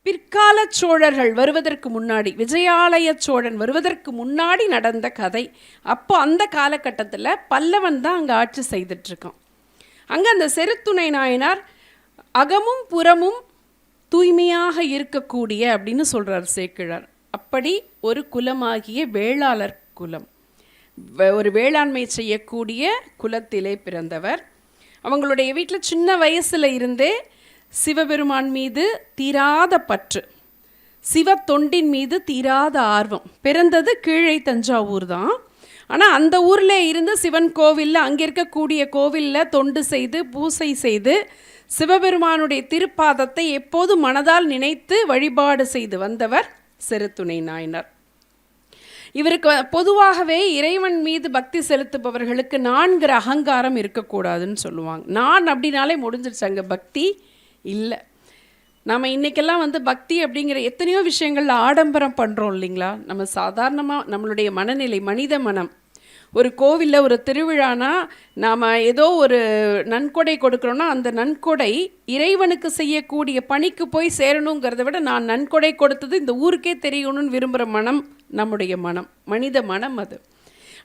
பிற்கால சோழர்கள் வருவதற்கு முன்னாடி, விஜயாலய சோழன் வருவதற்கு முன்னாடி நடந்த கதை. அப்போ அந்த காலகட்டத்தில் பல்லவன் தான் அங்கே ஆட்சி செய்துட்ருக்கான். அங்கே அந்த செருத்துணை நாயனார் அகமும் புறமும் தூய்மையாக இருக்கக்கூடிய அப்படின்னு சொல்கிறார் சேக்கிழார். அப்படி ஒரு குலமாகிய வேளாளர் குலம், ஒரு வேளாண்மை செய்யக்கூடிய குலத்திலே பிறந்தவர். அவங்களுடைய வீட்டில் சின்ன வயசில் இருந்தே சிவபெருமான் மீது தீராத பற்று, சிவ தொண்டின் மீது தீராத ஆர்வம். பிறந்தது கீழே தஞ்சாவூர் தான். ஆனால் அந்த ஊரில் இருந்து சிவன் கோவிலில், அங்கே இருக்கக்கூடிய கோவிலில் தொண்டு செய்து பூசை செய்து சிவபெருமானுடைய திருப்பாதத்தை எப்போது மனதால் நினைத்து வழிபாடு செய்து வந்தவர் செருத்துணை நாயனார். இவருக்கு பொதுவாகவே இறைவன் மீது பக்தி செலுத்துபவர்களுக்கு நான்கிற அகங்காரம் இருக்கக்கூடாதுன்னு சொல்லுவாங்க. நான் அப்படின்னாலே முடிஞ்சிருச்சு, அங்கே பக்தி இல்லை. நாம் இன்றைக்கெல்லாம் பக்தி அப்படிங்கிற எத்தனையோ விஷயங்களில் ஆடம்பரம் பண்ணுறோம் இல்லைங்களா? நம்ம சாதாரணமாக நம்மளுடைய மனநிலை, மனித மனம், ஒரு கோவிலில் ஒரு திருவிழானா நாம் ஏதோ ஒரு நன்கொடை கொடுக்குறோன்னா அந்த நன்கொடை இறைவனுக்கு செய்யக்கூடிய பணிக்கு போய் சேரணுங்கிறத விட நான் நன்கொடை கொடுத்தது இந்த ஊருக்கே தெரியணும்னு விரும்புகிற மனம் நம்முடைய மனம், மனித மனம் அது.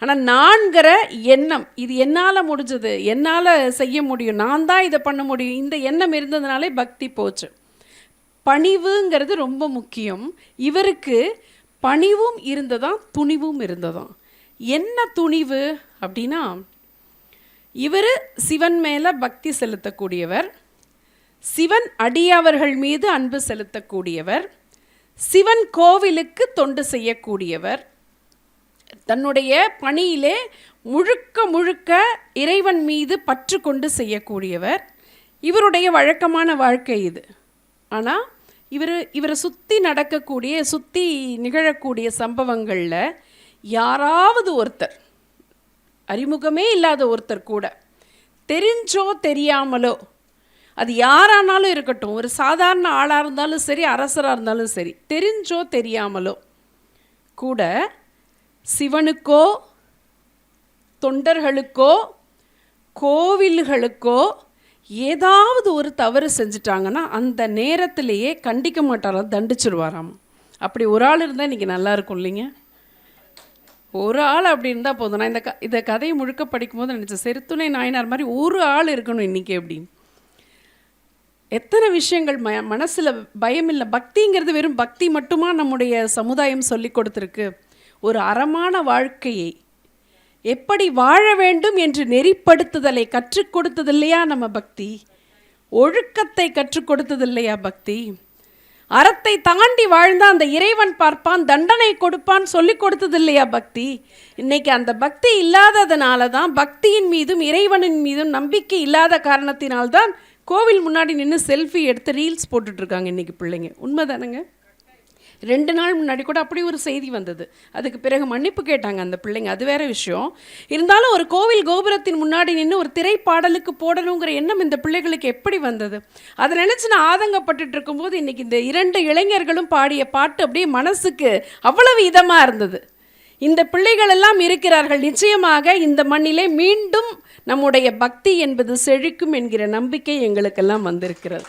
ஆனால் நான்கிற எண்ணம், இது என்னால் முடிஞ்சது, என்னால் செய்ய முடியும், நான் தான் இதை பண்ண முடியும், இந்த எண்ணம் இருந்ததுனாலே பக்தி போச்சு. பணிவுங்கிறது ரொம்ப முக்கியம். இவருக்கு பணிவும் இருந்ததாம், துணிவும் இருந்ததாம். என்ன துணிவு அப்படின்னா, இவர் சிவன் மேலே பக்தி செலுத்தக்கூடியவர், சிவன் அடியவர்கள் மீது அன்பு செலுத்தக்கூடியவர், சிவன் கோவிலுக்கு தொண்டு செய்யக்கூடியவர், தன்னுடைய பணியிலே முழுக்க முழுக்க இறைவன் மீது பற்று கொண்டு செய்யக்கூடியவர். இவருடைய வழக்கமான வாழ்க்கை இது. ஆனால் இவரை சுற்றி நடக்கக்கூடிய, சுற்றி நிகழக்கூடிய சம்பவங்களில் யாராவது ஒருத்தர், அறிமுகமே இல்லாத ஒருத்தர் கூட, தெரிஞ்சோ தெரியாமலோ, அது யாரானாலும் இருக்கட்டும், ஒரு சாதாரண ஆளாக இருந்தாலும் சரி, அரசராக இருந்தாலும் சரி, தெரிஞ்சோ தெரியாமலோ கூட சிவனுக்கோ தொண்டர்களுக்கோ கோவில்களுக்கோ ஏதாவது ஒரு தவறு செஞ்சிட்டாங்கன்னா அந்த நேரத்திலேயே கண்டிக்க மாட்டாராம், தண்டிச்சிருவாராம். அப்படி ஒரு ஆள் இருந்தால் இன்றைக்கி நல்லா இருக்கும் இல்லைங்க? ஒரு ஆள் அப்படி இருந்தால் போதும். நான் இந்த கதையை முழுக்க படிக்கும்போது நினச்சேன், செருத்துணை நாயனார் மாதிரி ஒரு ஆள் இருக்கணும் இன்றைக்கி அப்படின்னு. எத்தனை விஷயங்கள் மனசில் பயம் இல்லை. பக்திங்கிறது வெறும் பக்தி மட்டுமா நம்முடைய சமுதாயம் சொல்லி கொடுத்துருக்கு? ஒரு அறமான வாழ்க்கையை எப்படி வாழ வேண்டும் என்று நெறிப்படுத்துதலை கற்றுக் கொடுத்தது இல்லையா நம்ம பக்தி? ஒழுக்கத்தை கற்றுக் கொடுத்தது இல்லையா பக்தி? அறத்தை தாண்டி வாழ்ந்தால் அந்த இறைவன் பார்ப்பான், தண்டனை கொடுப்பான் சொல்லி கொடுத்தது இல்லையா பக்தி? இன்னைக்கு அந்த பக்தி இல்லாததுனால தான், பக்தியின் மீதும் இறைவனின் மீதும் நம்பிக்கை இல்லாத காரணத்தினால்தான் கோவில் முன்னாடி நின்று செல்ஃபி எடுத்து ரீல்ஸ் போட்டுட்ருக்காங்க இன்றைக்கி பிள்ளைங்க. உண்மைதானங்க? 2 நாள் முன்னாடி கூட அப்படி ஒரு செய்தி வந்தது. அதுக்கு பிறகு மன்னிப்பு கேட்டாங்க அந்த பிள்ளைங்க, அது வேற விஷயம். இருந்தாலும் ஒரு கோவில் கோபுரத்தின் முன்னாடி நின்று ஒரு திரைப்பாடலுக்கு போடணுங்கிற எண்ணம் இந்த பிள்ளைகளுக்கு எப்படி வந்தது? அதை நினச்சி நான் ஆதங்கப்பட்டு இருக்கும்போது இன்றைக்கி இந்த 2 இளைஞர்களும் பாடிய பாட்டு அப்படியே மனசுக்கு அவ்வளவு இதமாக இருந்தது. இந்த பிள்ளைகள் எல்லாம் இருக்கிறார்கள். நிச்சயமாக இந்த மண்ணிலே மீண்டும் நம்முடைய பக்தி என்பது செழிக்கும் என்கிற நம்பிக்கை எங்களுக்கெல்லாம் வந்திருக்கிறது.